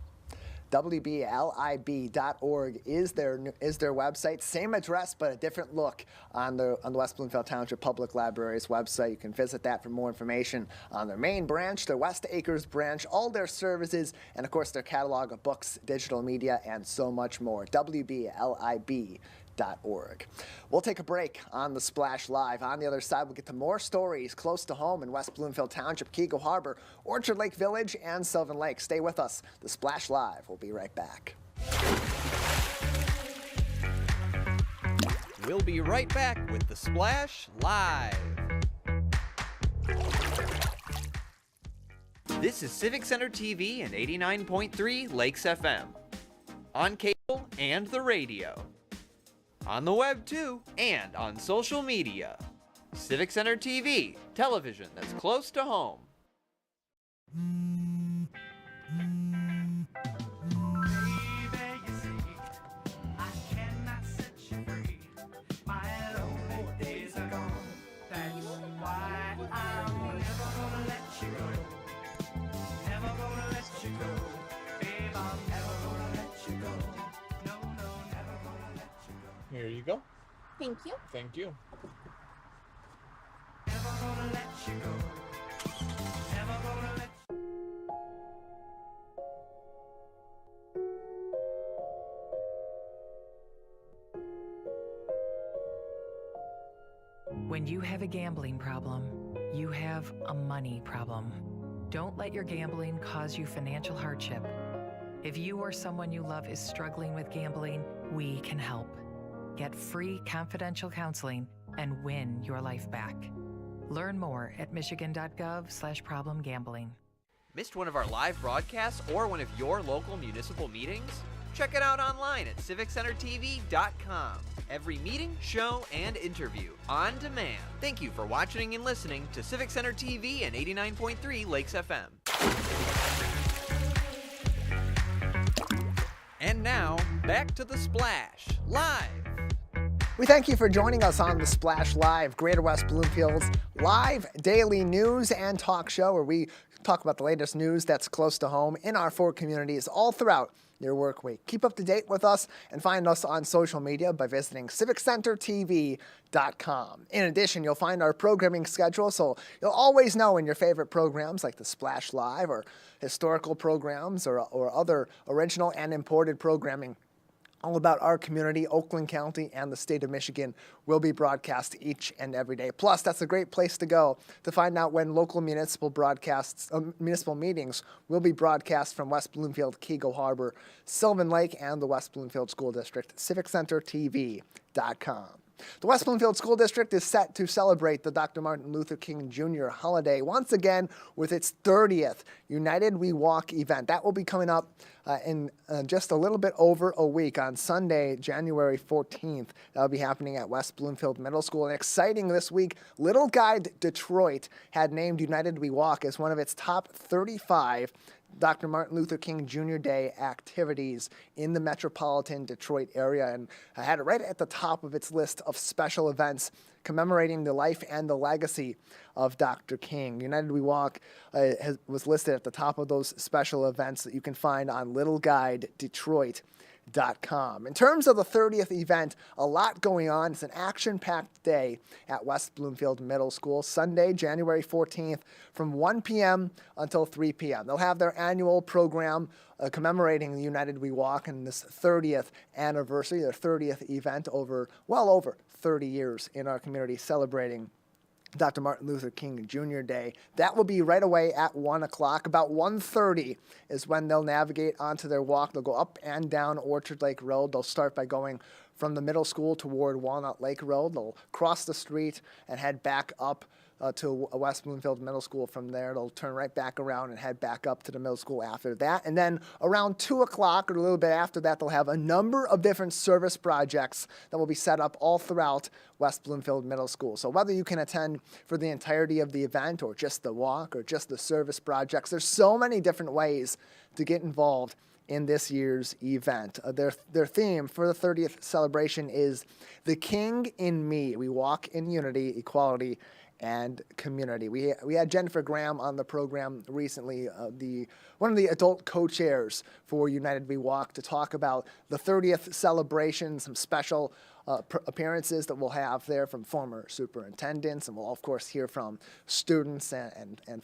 WBLIB.org is their website. Same address, but a different look on the West Bloomfield Township Public Library's website. You can visit that for more information on their main branch, their West Acres branch, all their services, and of course their catalog of books, digital media, and so much more. WBLIB.org. We'll take a break on the Splash Live. On the other side, we'll get to more stories close to home in West Bloomfield Township, Keego Harbor, Orchard Lake Village, and Sylvan Lake. Stay with us. The Splash Live. We'll be right back. We'll be right back with the Splash Live. This is Civic Center TV and 89.3 Lakes FM. On cable and the radio. On the web too, and on social media. Civic Center TV, television that's close to home. Here you go. Thank you. Thank you. When you have a gambling problem, you have a money problem. Don't let your gambling cause you financial hardship. If you or someone you love is struggling with gambling, we can help. Get free confidential counseling and win your life back. Learn more at michigan.gov/problemgambling. Missed one of our live broadcasts or one of your local municipal meetings? Check it out online at civiccentertv.com. Every meeting, show, and interview on demand. Thank you for watching and listening to Civic Center TV and 89.3 Lakes FM. And now, back to The Splash, live. We thank you for joining us on The Splash Live, Greater West Bloomfield's live daily news and talk show where we talk about the latest news that's close to home in our 4 communities all throughout your work week. Keep up to date with us and find us on social media by visiting civiccentertv.com. In addition, you'll find our programming schedule, so you'll always know when your favorite programs like The Splash Live or historical programs or other original and imported programming all about our community, Oakland County, and the state of Michigan will be broadcast each and every day. Plus, that's a great place to go to find out when local municipal meetings will be broadcast from West Bloomfield, Keego Harbor, Sylvan Lake, and the West Bloomfield School District. CivicCenterTV.com. The West Bloomfield School District is set to celebrate the Dr. Martin Luther King Jr. holiday once again with its 30th United We Walk event. That will be coming up in just a little bit over a week on Sunday, January 14th. That will be happening at West Bloomfield Middle School. And exciting this week, Little Guide Detroit had named United We Walk as one of its top 35 Dr. Martin Luther King Jr. Day activities in the metropolitan Detroit area, and had it right at the top of its list of special events commemorating the life and the legacy of Dr. King. United We Walk was listed at the top of those special events that you can find on littleguidedetroit.com. In terms of the 30th event, a lot going on. It's an action-packed day at West Bloomfield Middle School, Sunday, January 14th, from 1 p.m. until 3 p.m. They'll have their annual program commemorating the United We Walk and this 30th anniversary, their 30th event over 30 years in our community celebrating Dr. Martin Luther King Jr. Day. That will be right away at 1 o'clock. About 1:30 is when they'll navigate onto their walk. They'll go up and down Orchard Lake Road. They'll start by going from the middle school toward Walnut Lake Road. They'll cross the street and head back up to West Bloomfield Middle School. From there, they'll turn right back around and head back up to the middle school after that. And then around 2 o'clock or a little bit after that, they'll have a number of different service projects that will be set up all throughout West Bloomfield Middle School. So whether you can attend for the entirety of the event or just the walk or just the service projects, there's so many different ways to get involved in this year's event. Their theme for the 30th celebration is The King in Me. We walk in unity, equality, and community. We had Jennifer Graham on the program recently, one of the adult co-chairs for United We Walk, to talk about the 30th celebration, some special appearances that we'll have there from former superintendents, and we'll of course hear from students and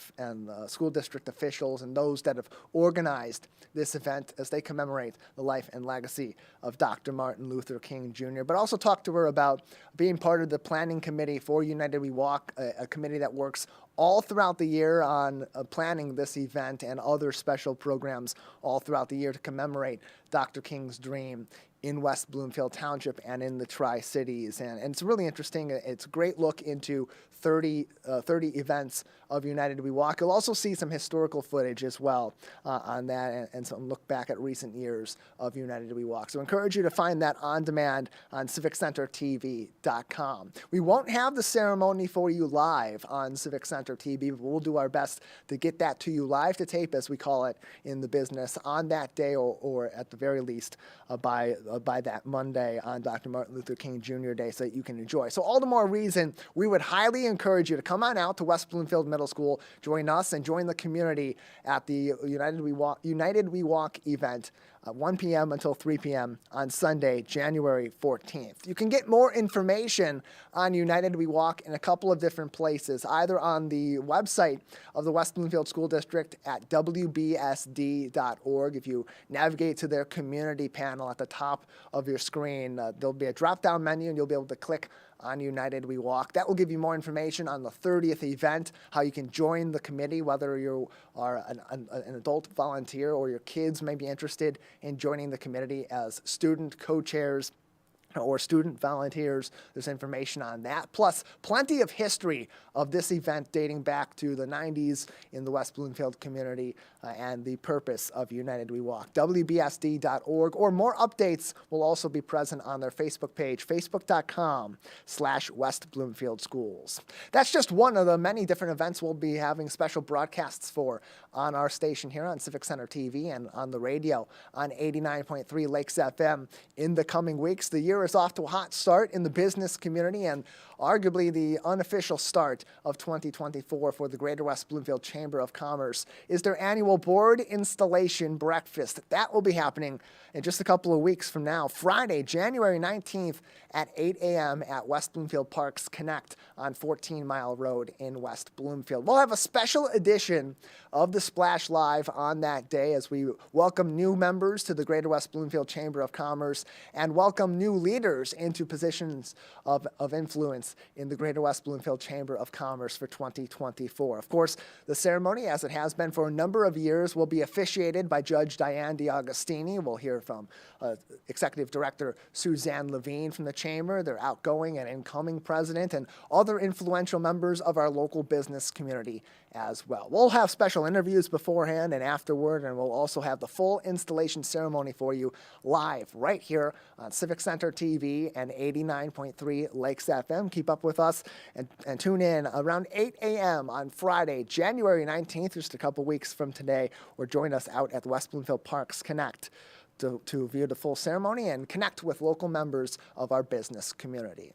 school district officials and those that have organized this event as they commemorate the life and legacy of Dr. Martin Luther King Jr. But also talk to her about being part of the planning committee for United We Walk, a committee that works all throughout the year on planning this event and other special programs all throughout the year to commemorate Dr. King's dream in West Bloomfield Township and in the Tri-Cities. And it's really interesting. It's a great look into 30 events of United We Walk. You'll also see some historical footage as well on that, and some look back at recent years of United We Walk. So I encourage you to find that on demand on CivicCenterTV.com. We won't have the ceremony for you live on Civic Center TV, but we'll do our best to get that to you live to tape, as we call it in the business, on that day or at the very least by that Monday on Dr. Martin Luther King Jr. Day, so that you can enjoy. So all the more reason we would highly encourage you to come on out to West Bloomfield Middle School, join us and join the community at the United We Walk event, 1 p.m. until 3 p.m. on Sunday, January 14th. You can get more information on United We Walk in a couple of different places, either on the website of the West Bloomfield School District at wbsd.org. If you navigate to their community panel at the top of your screen, there'll be a drop-down menu and you'll be able to click on United We Walk. That will give you more information on the 30th event, how you can join the committee, whether you are an adult volunteer or your kids may be interested in joining the committee as student co-chairs or student volunteers. There's information on that, plus plenty of history of this event dating back to the 90s in the West Bloomfield community and the purpose of United We Walk. WBSD.org, or more updates will also be present on their Facebook page, facebook.com/West Bloomfield Schools. That's just one of the many different events we'll be having special broadcasts for on our station here on Civic Center TV and on the radio on 89.3 Lakes FM in the coming weeks. The year is off to a hot start in the business community and arguably the unofficial start of 2024 for the Greater West Bloomfield Chamber of Commerce is their annual board installation breakfast. That will be happening in just a couple of weeks from now, Friday, January 19th at 8 a.m. at West Bloomfield Parks Connect on 14 Mile Road in West Bloomfield. We'll have a special edition of the Splash Live on that day as we welcome new members to the Greater West Bloomfield Chamber of Commerce and welcome new leaders into positions of influence in the Greater West Bloomfield Chamber of Commerce for 2024. Of course, the ceremony, as it has been for a number of years, will be officiated by Judge Diane DiAugustini. We'll hear from Executive Director Suzanne Levine from the Chamber, their outgoing and incoming president, and other influential members of our local business community as well. We'll have special interviews beforehand and afterward, and we'll also have the full installation ceremony for you live right here on Civic Center TV and 89.3 Lakes FM. Keep up with us and tune in around 8 a.m. on Friday, January 19th, just a couple weeks from today, or join us out at the West Bloomfield Parks Connect to view the full ceremony and connect with local members of our business community.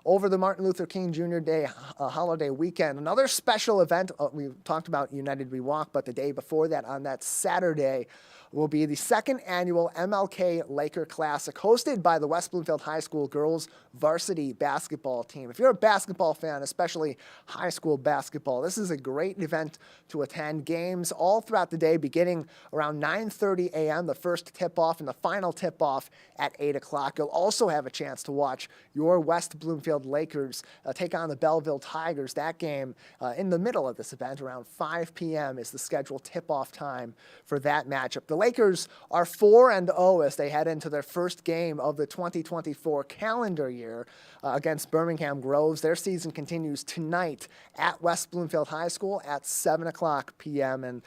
Over the Martin Luther King Jr. Day holiday weekend, another special event, we talked about United We Walk, but the day before that, on that Saturday, will be the second annual MLK Laker Classic, hosted by the West Bloomfield High School girls varsity basketball team. If you're a basketball fan, especially high school basketball, this is a great event to attend. Games all throughout the day, beginning around 9:30 a.m., the first tip-off and the final tip-off at 8 o'clock. You'll also have a chance to watch your West Bloomfield Lakers take on the Belleville Tigers. That game in the middle of this event, around 5 p.m., is the scheduled tip-off time for that matchup. The Lakers are 4-0 as they head into their first game of the 2024 calendar year against Birmingham Groves. Their season continues tonight at West Bloomfield High School at 7 o'clock p.m. and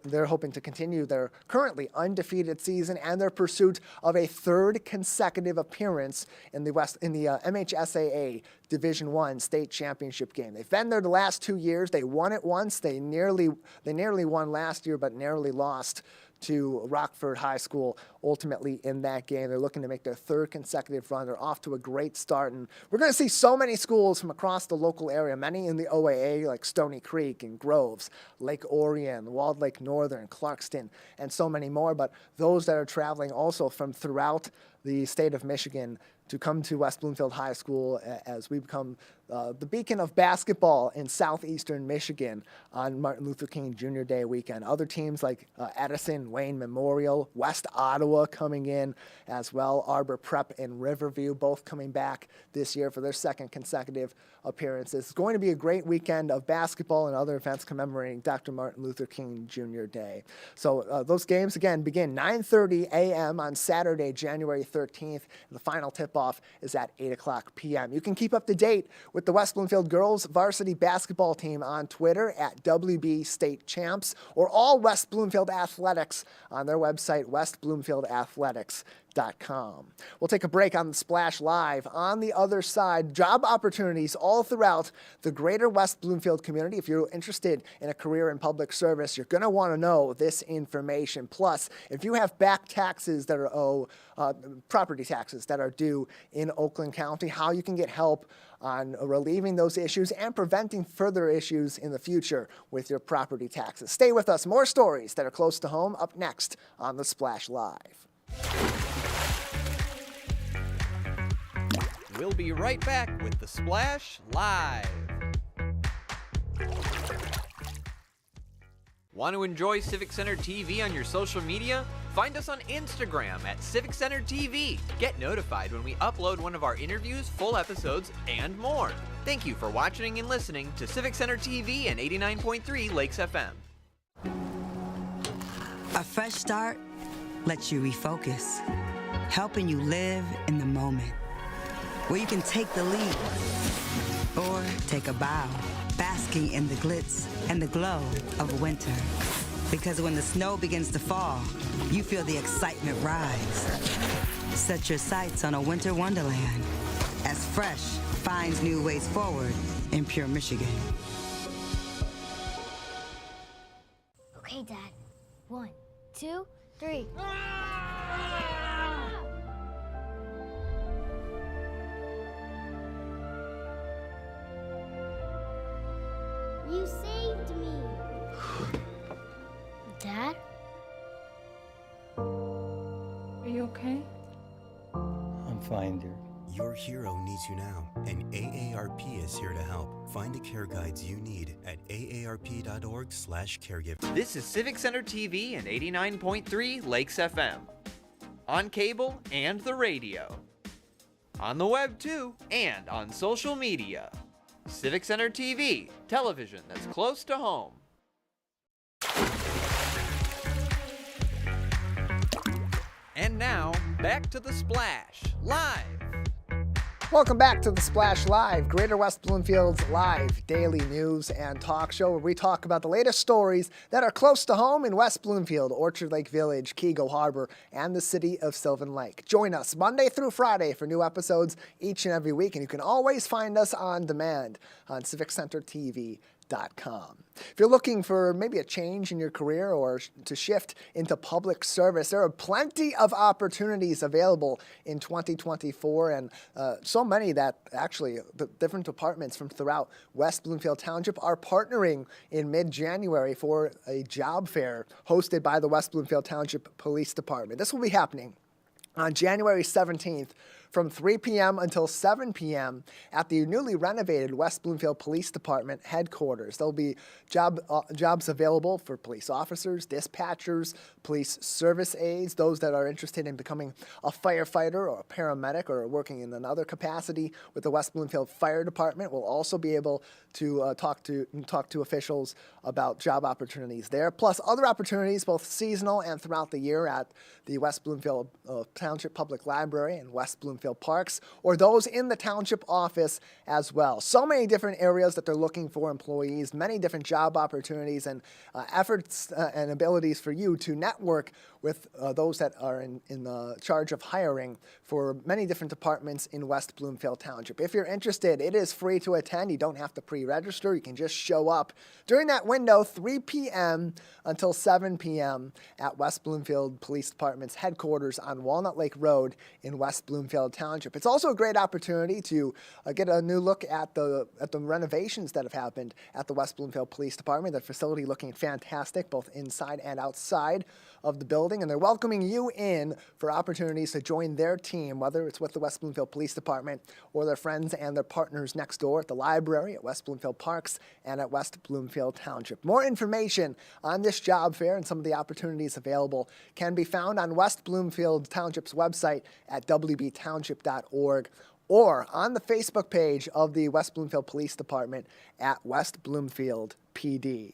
they're hoping to continue their currently undefeated season and their pursuit of a third consecutive appearance in the MHSAA Division I state championship game. They've been there the last 2 years. They won it once. They nearly won last year, but narrowly lost to Rockford High School ultimately in that game. They're looking to make their third consecutive run. They're off to a great start, and we're going to see so many schools from across the local area, many in the OAA like Stony Creek and Groves, Lake Orion, Walled Lake Northern, Clarkston, and so many more, but those that are traveling also from throughout the state of Michigan to come to West Bloomfield High School as we become the beacon of basketball in southeastern Michigan on Martin Luther King Jr. Day weekend. Other teams like Edison, Wayne Memorial, West Ottawa coming in as well, Arbor Prep and Riverview both coming back this year for their second consecutive appearances. It's going to be a great weekend of basketball and other events commemorating Dr. Martin Luther King Jr. Day. So those games, again, begin 9:30 a.m. on Saturday, January 13th, and the final tip-off is at 8 o'clock p.m. You can keep up to date with the West Bloomfield girls varsity basketball team on Twitter at WB State Champs, or all West Bloomfield athletics on their website, westbloomfieldathletics.com. We'll take a break on the Splash Live. On the other side, job opportunities all throughout the greater West Bloomfield community. If you're interested in a career in public service, you're going to want to know this information. Plus, if you have back taxes that are property taxes that are due in Oakland County, how you can get help on relieving those issues and preventing further issues in the future with your property taxes. Stay with us. More stories that are close to home up next on the Splash Live. We'll be right back with the Splash Live. Want to enjoy Civic Center TV on your social media? Find us on Instagram at Civic Center TV. Get notified when we upload one of our interviews, full episodes, and more. Thank you for watching and listening to Civic Center TV and 89.3 Lakes FM. A fresh start lets you refocus. helping you live in the moment. Where you can take the leap or take a bow, basking in the glitz and the glow of winter. Because when the snow begins to fall, you feel the excitement rise. Set your sights on a winter wonderland as Fresh finds new ways forward in pure Michigan. Okay, Dad. 1, 2, 3. You saved me. Dad? Are you okay? I'm fine, dear. Your hero needs you now, and AARP is here to help. Find the care guides you need at aarp.org/caregiver. This is Civic Center TV and 89.3 Lakes FM. On cable and the radio. On the web too, and on social media. Civic Center TV, television that's close to home. And now, back to The Splash, live. Welcome back to The Splash Live, Greater West Bloomfield's live daily news and talk show where we talk about the latest stories that are close to home in West Bloomfield, Orchard Lake Village, Keego Harbor, and the city of Sylvan Lake. Join us Monday through Friday for new episodes each and every week, and you can always find us on demand on CivicCenterTV.com. If you're looking for maybe a change in your career or to shift into public service, there are plenty of opportunities available in 2024, and so many that actually the different departments from throughout West Bloomfield Township are partnering in mid-January for a job fair hosted by the West Bloomfield Township Police Department. This will be happening on January 17th from 3 p.m. until 7 p.m. at the newly renovated West Bloomfield Police Department headquarters. There'll be jobs available for police officers, dispatchers, police service aides, those that are interested in becoming a firefighter or a paramedic or working in another capacity with the West Bloomfield Fire Department will also be able to talk to officials about job opportunities there, plus other opportunities both seasonal and throughout the year at the West Bloomfield Township Public Library and West Bloomfield Parks, or those in the township office as well. So many different areas that they're looking for employees, many different job opportunities and efforts and abilities for you to network with those that are in charge of hiring for many different departments in West Bloomfield Township. If you're interested, it is free to attend. You don't have to pre-register. You can just show up during that window, 3 p.m. until 7 p.m. at West Bloomfield Police Department's headquarters on Walnut Lake Road in West Bloomfield Township. It's also a great opportunity to get a new look at the renovations that have happened at the West Bloomfield Police Department. The facility looking fantastic, both inside and outside of the building, and they're welcoming you in for opportunities to join their team, whether it's with the West Bloomfield Police Department or their friends and their partners next door at the library, at West Bloomfield Parks, and at West Bloomfield Township. More information on this job fair and some of the opportunities available can be found on West Bloomfield Township's website at wbtownship.org or on the Facebook page of the West Bloomfield Police Department at West Bloomfield PD.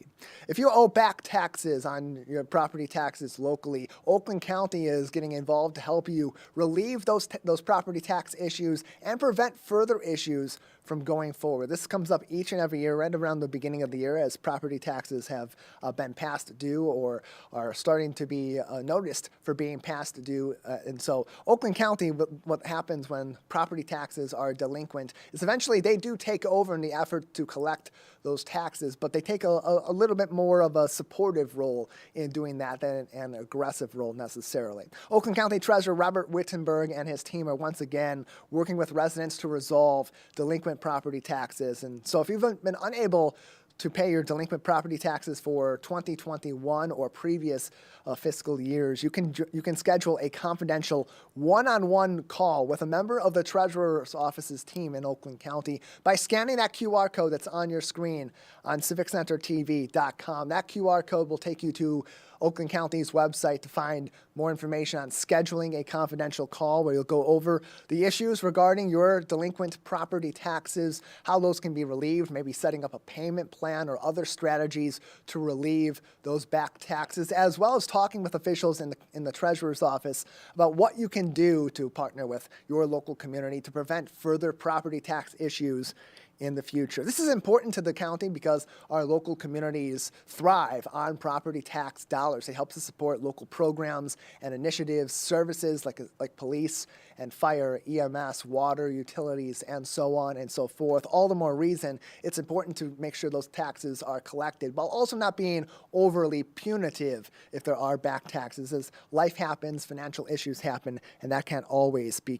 If you owe back taxes on your property taxes locally, Oakland County is getting involved to help you relieve those property tax issues and prevent further issues from going forward. This comes up each and every year, right around the beginning of the year, as property taxes have been past due or are starting to be noticed for being past due. And so Oakland County, what happens when property taxes are delinquent is eventually they do take over in the effort to collect those taxes, but they take a little bit more of a supportive role in doing that than an aggressive role necessarily. Oakland County Treasurer Robert Wittenberg and his team are once again working with residents to resolve delinquent property taxes. And so if you've been unable to pay your delinquent property taxes for 2021 or previous fiscal years, you can schedule a confidential one-on-one call with a member of the Treasurer's Office's team in Oakland County by scanning that QR code that's on your screen on CivicCenterTV.com. That QR code will take you to Oakland County's website to find more information on scheduling a confidential call where you'll go over the issues regarding your delinquent property taxes, how those can be relieved, maybe setting up a payment plan plan or other strategies to relieve those back taxes, as well as talking with officials in the Treasurer's office about what you can do to partner with your local community to prevent further property tax issues in the future. This is important to the county because our local communities thrive on property tax dollars. It helps to support local programs and initiatives, services like police and fire, EMS, water, utilities, and so on and so forth. All the more reason it's important to make sure those taxes are collected while also not being overly punitive if there are back taxes, as life happens, financial issues happen, and that can't always be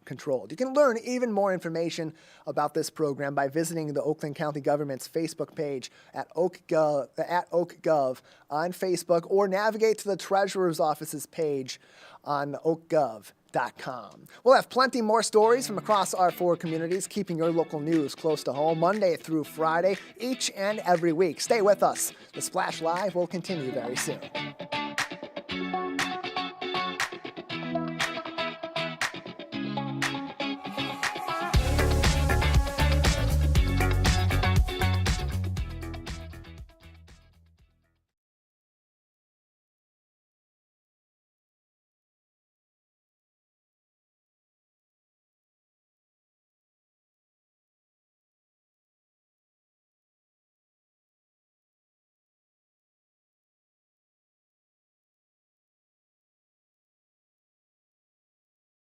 controlled. You can learn even more information about this program by visiting the Oakland County government's Facebook page at OakGov on Facebook, or navigate to the Treasurer's office's page on oakgov.com. We'll have plenty more stories from across our 4 communities, keeping your local news close to home Monday through Friday, each and every week. Stay with us. The Splash Live will continue very soon.